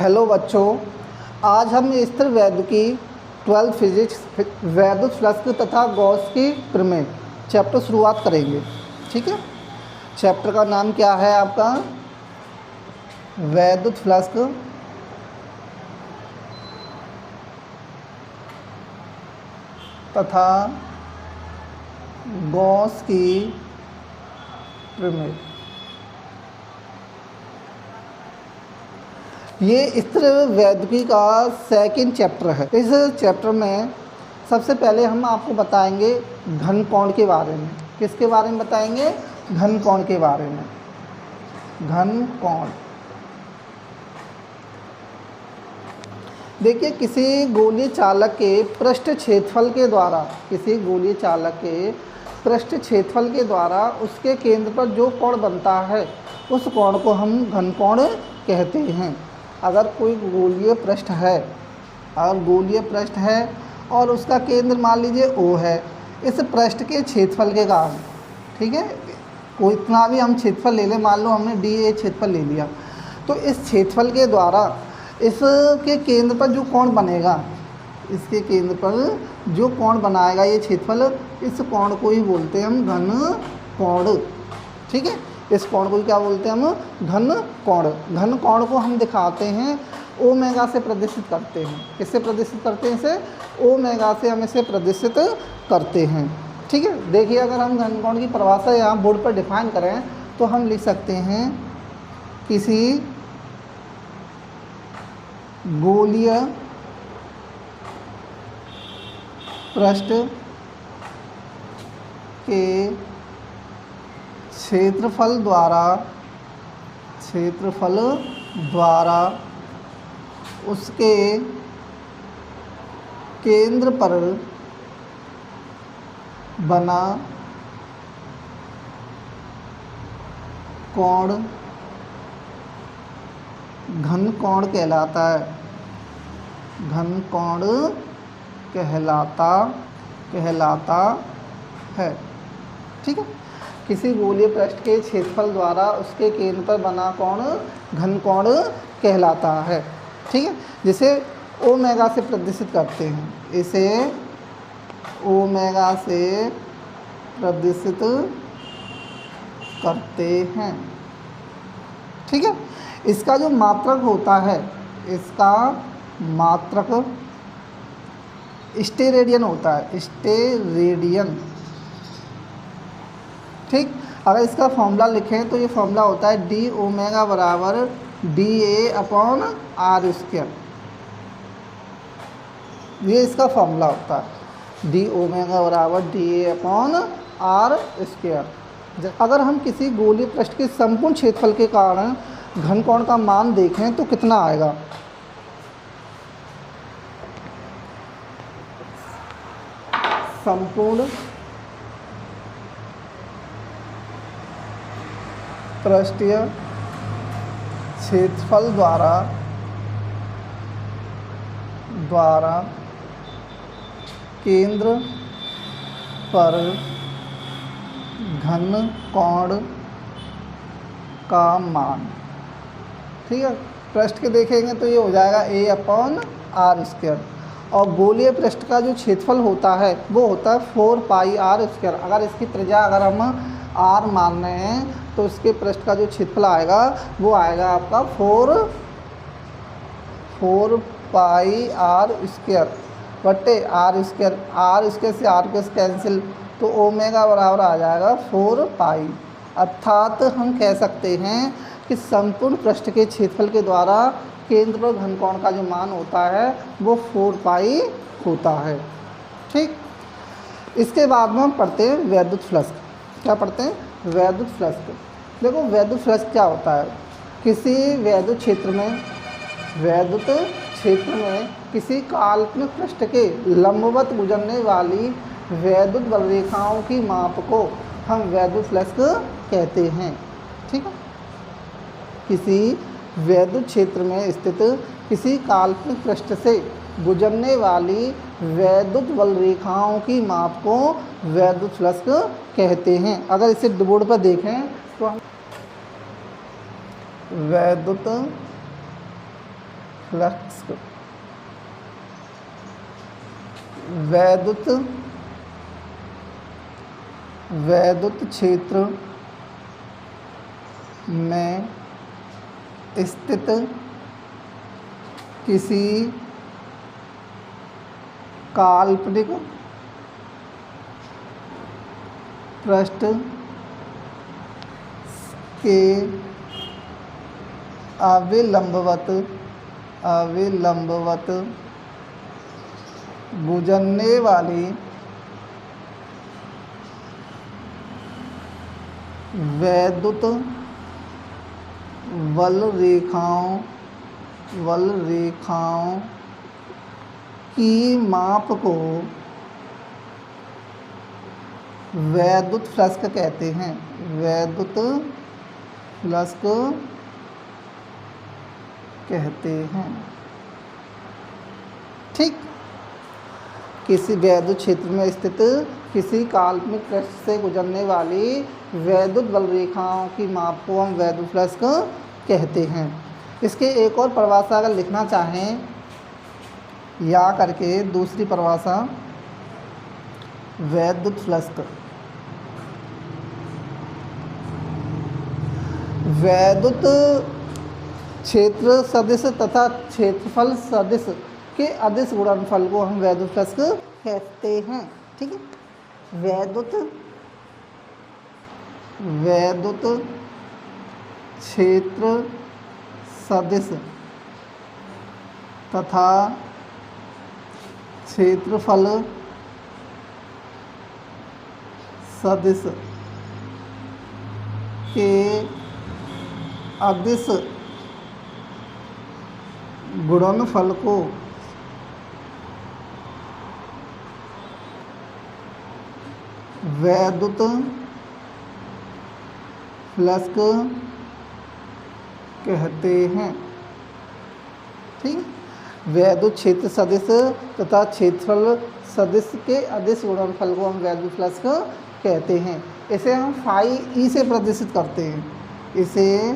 Hello बच्चों, आज हम स्थिर वैद्युत की 12th फिजिक्स वैद्युत फ्लक्स तथा गॉस की प्रमेय चैप्टर शुरुआत करेंगे। ठीक है, चैप्टर का नाम क्या है आपका? वैद्युत फ्लक्स तथा गॉस की प्रमेय। ये स्थिर वैद्युति का सेकंड चैप्टर है। इस चैप्टर में सबसे पहले हम आपको बताएंगे घन कोण के बारे में। किसके बारे में बताएंगे? घन कोण के बारे में। घन कोण, देखिए, किसी गोलीय चालक के पृष्ठ क्षेत्रफल के द्वारा, किसी गोलीय चालक के पृष्ठ क्षेत्रफल के द्वारा उसके केंद्र पर जो कोण बनता है उस कोण को हम घन कोण कहते हैं। अगर कोई गोलीय पृष्ठ है, अगर गोलीय पृष्ठ है और उसका केंद्र मान लीजिए O है, इस पृष्ठ के क्षेत्रफल के कारण, ठीक है, कोई इतना भी हम क्षेत्रफल ले लें, मान लो हमने DA क्षेत्रफल ले लिया, तो इस क्षेत्रफल के द्वारा इसके केंद्र पर जो कोण बनेगा, इसके केंद्र पर जो कोण बनाएगा ये क्षेत्रफल, इस कोण को ही बोलते हैं हम घन कोण। ठीक है, इस कोण को क्या बोलते हैं हम? घन कोण। घन कोण को हम दिखाते हैं ओमेगा से प्रदर्शित करते हैं। किससे प्रदर्शित करते हैं? इसे ओमेगा से हम इसे प्रदर्शित करते हैं। ठीक है, देखिए, अगर हम घन कोण की परिभाषा यहाँ बोर्ड पर डिफाइन करें तो हम लिख सकते हैं किसी गोलीय पृष्ठ के क्षेत्रफल द्वारा उसके केंद्र पर बना कोण घन कोण कहलाता है। घन कोण कहलाता है। ठीक है, किसी गोलीय पृष्ठ के क्षेत्रफल द्वारा उसके केंद्र पर बना कोण घन कोण कहलाता है। ठीक है, जिसे ओमेगा से प्रदर्शित करते हैं, इसे ओमेगा से प्रदर्शित करते हैं। ठीक है, इसका जो मात्रक होता है, इसका मात्रक स्टेरेडियन होता है, स्टेरेडियन। ठीक, अगर इसका फॉर्मूला लिखें तो ये फॉर्मूला होता है डी ओमेगा बराबर DA अपॉन R स्क्वायर। ये इसका फॉर्मूला होता है, डी ओमेगा बराबर DA अपॉन R स्क्वायर। अगर हम किसी गोलीय पृष्ठ के संपूर्ण क्षेत्रफल के कारण घन कोण का मान देखें तो कितना आएगा? संपूर्ण पृष्ठीय क्षेत्रफल द्वारा केंद्र पर घन कोण का मान। ठीक है, पृष्ठ के देखेंगे तो ये हो जाएगा A अपॉन R स्क्वायर, और गोलीय पृष्ठ का जो क्षेत्रफल होता है वो होता है 4 पाई R स्क्वायर। अगर इसकी त्रिज्या अगर हम R मान रहे हैं तो इसके पृष्ठ का जो क्षेत्रफल आएगा वो आएगा आपका 4 पाई R स्क्वायर बटे R स्क्वायर। R स्क्वायर से R स्क्वायर कैंसिल, तो ओमेगा बराबर आ जाएगा 4 पाई। अर्थात हम कह सकते हैं कि संपूर्ण पृष्ठ के क्षेत्रफल के द्वारा केंद्र पर घन कोण का जो मान होता है वो 4 पाई होता है। ठीक, इसके बाद में हम पढ़ते हैं वैद्युत फ्लक्स। क्या पढ़ते हैं? वैद्युत फ्लक्स। देखो, वैद्युत फ्लक्स क्या होता है? किसी वैद्युत क्षेत्र में किसी काल्पनिक पृष्ठ के लंबवत गुजरने वाली वैद्युत बल रेखाओं की माप को हम वैद्युत फ्लक्स कहते हैं। ठीक है, किसी वैद्युत क्षेत्र में स्थित किसी काल्पनिक पृष्ठ से गुजरने वाली वैद्युत बल रेखाओं की माप को वैद्युत फ्लक्स कहते हैं। अगर इसे बोर्ड पर देखें तो हम वैद्युत फ्लक्स वैद्युत क्षेत्र में स्थित किसी काल्पनिक पृष्ठ के अविलंबवत गुजरने वाली वैद्युत वल रेखाओं की माप को वैद्युत फ्लक्स कहते हैं। वैद्युत फ्लक्स कहते हैं। ठीक, किसी वैद्युत क्षेत्र में स्थित किसी काल्पनिक पृष्ठ से गुजरने वाली वैद्युत बल रेखाओं की माप को हम वैद्युत फ्लक्स कहते हैं। इसके एक और परिभाषा अगर लिखना चाहें या करके, दूसरी परिभाषा वैद्युत फ्लक्स, वैद्युत क्षेत्र सदिश तथा क्षेत्रफल सदिश के अदिश गुणनफल को हम वैद्युत फ्लक्स कहते हैं। ठीक है, वैद्युत क्षेत्र सदिश तथा क्षेत्रफल सदिश के अदिश गुणनफल को वैद्युत फ्लक्स कहते हैं। ठीक, वैद्युत क्षेत्र सदिश तथा क्षेत्रफल सदिश के अदिश गुणनफल को हम वैद्युत फ्लक्स कहते हैं। इसे हम फाई ई से प्रदर्शित करते हैं। इसे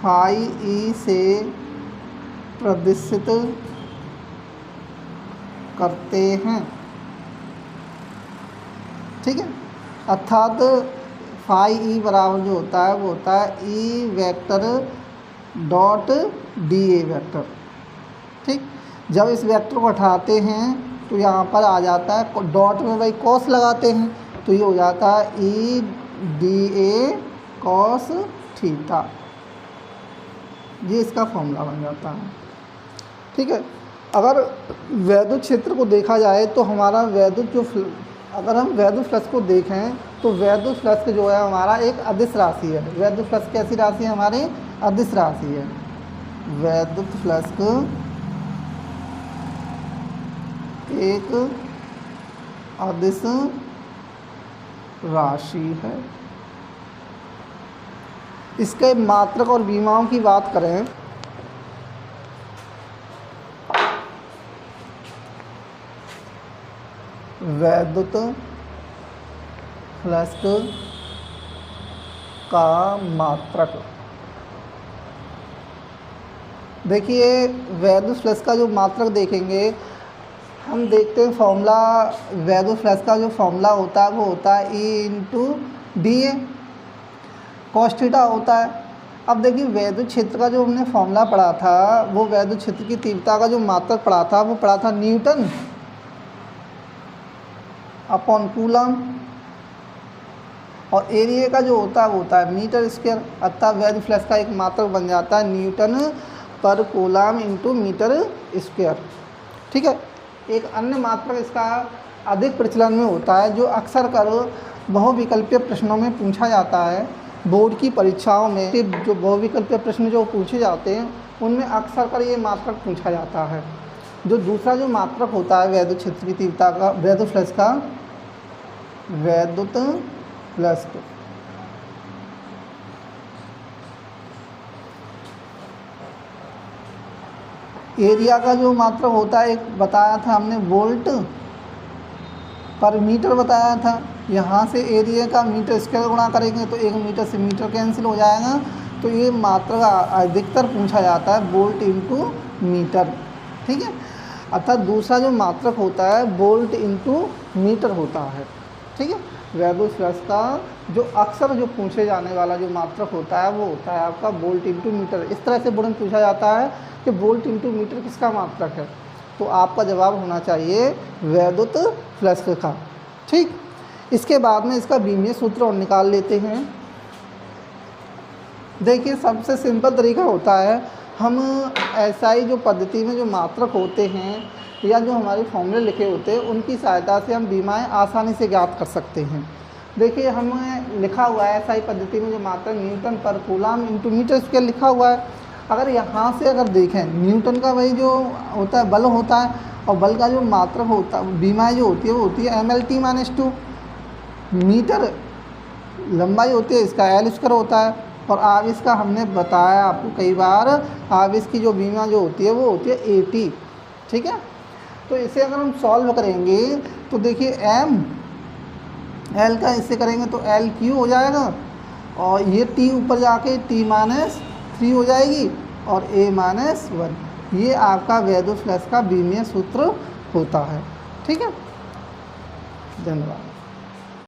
फाई ई से प्रदर्शित करते हैं। ठीक है, अर्थात फाई ई बराबर जो होता है वो होता है E vector dot D A vector. ठीक, जब इस वेक्टर को हटाते हैं तो यहाँ पर आ जाता है, डॉट में भाई कॉस लगाते हैं तो ये हो जाता है E D A cos theta. ये इसका फॉर्मूला बन जाता है। ठीक है, अगर वैद्युत क्षेत्र को देखा जाए तो हमारा वैद्युत जो अगर हम वैद्युत फ्लक्स को देखें तो वैद्युत फ्लक्स जो है हमारा एक अदिश राशि है। वैद्युत फ्लक्स कैसी राशि है हमारी? अदिश राशि है। वैद्युत फ्लक्स एक अदिश राशि है। इसके मात्रक और विमाओं की बात करें वैद्युत फ्लक्स का मात्रक, देखिए वैद्युत फ्लक्स का जो मात्रक देखेंगे हम, देखते हैं फॉर्मूला वैद्युत फ्लक्स का जो फॉर्मूला होता है वो होता है E into D A cos theta होता है। अब देखिए वैद्युत क्षेत्र का जो हमने फॉर्मूला पढ़ा था वो वैद्युत क्षेत्र की तीव्रता का जो मात्रक पढ़ा था वो पढ़ा था न्यूटन अपॉन कूलम, और एरिया का जो होता है वो होता है मीटर स्क्वायर। अतः वैद्युत फ्लक्स का एक मात्रक बन जाता है न्यूटन पर कूलम इंटू मीटर स्क्वायर। ठीक है, एक अन्य मात्रक इसका अधिक प्रचलन में होता है जो अक्सर कर बहुविकल्पीय प्रश्नों में पूछा जाता है। बोर्ड की परीक्षाओं में जो बहुविकल्पीय प्रश्न जो पूछे जाते हैं उनमें अक्सर कर ये मात्रक पूछा जाता है। जो दूसरा जो मात्रक होता है वैद्युत क्षेत्र की तीव्रता का, वैद्युत फ्लक्स का, वैद्युत फ्लक्स एरिया का जो मात्रक होता है, एक बताया था हमने वोल्ट पर मीटर बताया था। यहाँ से एरिया का मीटर स्क्वायर गुणा करेंगे तो 1 मीटर से मीटर कैंसिल हो जाएगा तो ये मात्रक अधिकतर पूछा जाता है वोल्ट इंटू मीटर, ठीक है। अर्थात दूसरा जो मात्रक होता है वोल्ट इंटू मीटर होता है, ठीक है। वैद्युत फ्लक्स का जो अक्सर जो पूछे जाने वाला जो मात्रक होता है वो होता है आपका वोल्ट इंटू मीटर। इस तरह से गुणन पूछा जाता है कि वोल्ट इंटू मीटर किसका मात्रक है, तो आपका जवाब होना चाहिए वैद्युत फ्लक्स का, ठीक। इसके बाद में इसका बीमीय सूत्र और निकाल लेते हैं। देखिए सबसे सिंपल तरीका होता है, हम एसआई जो पद्धति में जो मात्रक होते हैं या जो हमारे फॉर्मूले लिखे होते हैं उनकी सहायता से हम बीमाएँ आसानी से ज्ञात कर सकते हैं। देखिए हमें लिखा हुआ है एसआई पद्धति में जो मात्रक न्यूटन पर कूलम इंटू मीटर स्क्वायर लिखा हुआ है। अगर यहाँ से अगर देखें न्यूटन का वही जो होता है बल होता है, और बल का जो मात्रक होता है बीमाएँ जो होती है वो होती है mlt-2। मीटर लंबाई होती है इसका l स्क्वायर होता है, और आवेश का हमने बताया आपको कई बार, आवेश की जो बीमा जो होती है वो होती है AT, ठीक है। तो इसे अगर हम सॉल्व करेंगे तो देखिए m l का इससे करेंगे तो l³ हो जाएगा, और ये t ऊपर जाके t-3 हो जाएगी और a-1। ये आपका वैद्युत फ्लक्स का बीमीय सूत्र होता है, ठीक है। धन्यवाद।